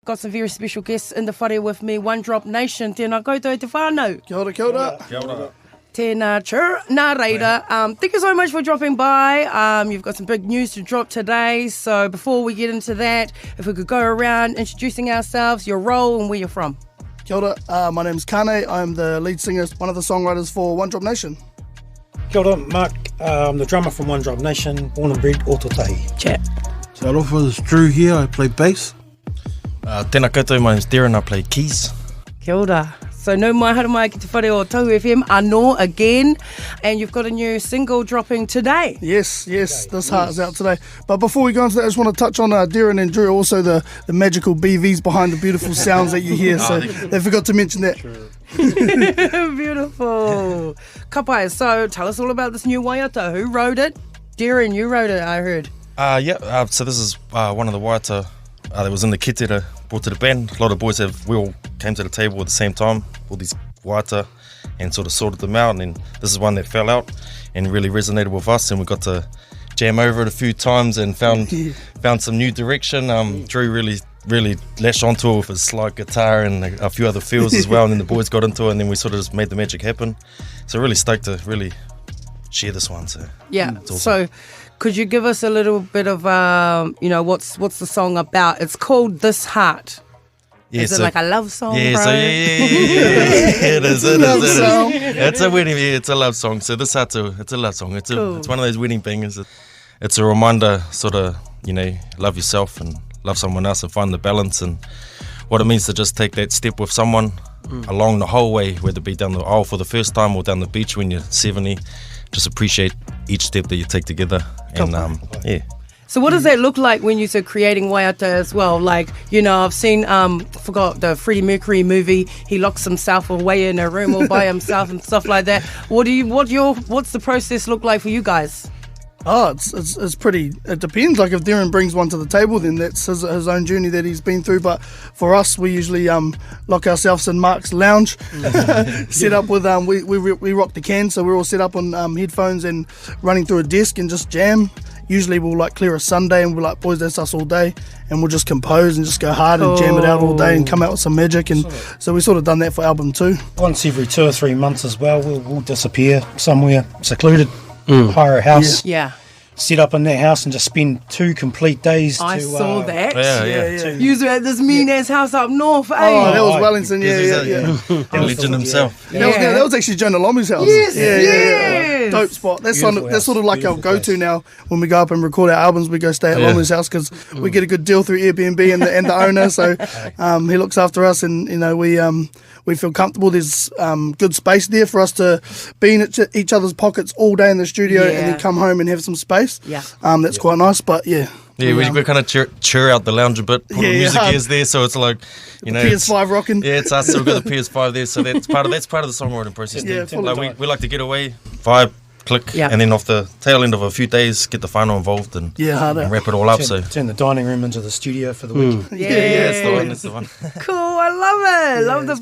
got some very special guests in the whare with me. One Drop Nation, tēnā koutou te whānau. Kia ora, kia ora. Kia ora. Tēnā chur, nā reira. Thank you so much for dropping by. You've got some big news to drop today. So before we get into that, if we could go around introducing ourselves, your role and where you're from. Kia ora. My name's Kane. I'm the lead singer, one of the songwriters for One Drop Nation. Kia ora, Mark. I'm the drummer from One Drop Nation, born and bred Aotearoa. Chat. Soulful, it's Drew here. I play bass. Tēnā koutou, my name's Darren, I play keys. Kia ora. So no mai haere mai ki te whare o Tau FM, anō again, and you've got a new single dropping today. Yes, this heart is out today. But before we go into that, I just want to touch on Darren and Drew, also the magical BVs behind the beautiful sounds that you hear. So they forgot to mention that. Beautiful. Kapai, so tell us all about this new Waiata. Who wrote it? Darren, you wrote it, I heard. So this is one of the Waiata that was in the kitera, brought to the band. A lot of boys we all came to the table at the same time, all these Waiata, and sort of sorted them out. And then this is one that fell out and really resonated with us, and we got to jam over it a few times and found some new direction. Drew really latched onto it with his slide guitar and a few other feels as well, and then the boys got into it, and then we sort of just made the magic happen. So really stoked to really share this one. So yeah, awesome. So could you give us a little bit of what's the song about? It's called This Heart. Yeah, is it like a love song? Yeah, bro? so yeah. It is. It's a wedding. Yeah, it's a love song. So this heart's it's a love song. It's one of those wedding bangers. It's a reminder, sort of, love yourself and love someone else and find the balance and what it means to just take that step with someone along the whole way, whether it be down the aisle for the first time or down the beach when you're 70. Just appreciate each step that you take together. And yeah. So what does that look like when you're creating Waiata as well? Like, I've seen, forgot the Freddie Mercury movie. He locks himself away in a room all by himself and stuff like that. What's the process look like for you guys? Oh, it's pretty. It depends. Like if Darren brings one to the table, then that's his own journey that he's been through. But for us, we usually lock ourselves in Mark's lounge, set up with we rock the can, so we're all set up on headphones and running through a desk and just jam. Usually we'll clear a Sunday and we're like, boys, that's us all day, and we'll just compose and just go hard and jam it out all day and come out with some magic. And so we sort of done that for album 2. Once every 2 or 3 months as well, we'll disappear somewhere secluded, hire a house, set up in that house and just spend 2 complete days. I saw that. Yeah. You was at this mean ass house up north, eh? Oh, that was Wellington, yeah. The legend himself. That was actually Jonah Lomu's house. Yes. Dope spot. That's sort of like our go-to now when we go up and record our albums. We go stay at Lomu's house because we get a good deal through Airbnb and the owner. So he looks after us, and we feel comfortable. There's good space there for us to be in each other's pockets all day in the studio and then come home and have some space. Yeah. That's quite nice. But yeah, we kind of cheer out the lounge a bit. Put the music gears there, so it's like the PS5 rocking. Yeah, it's us. So we've got the PS5 there, so that's part of the songwriting process. Yeah, we like to get away, vibe, click, and then off the tail end of a few days, get the whānau involved and wrap it all up. Turn the dining room into the studio for the week. Yeah, that's the one. Cool, I love it. Love the vibe.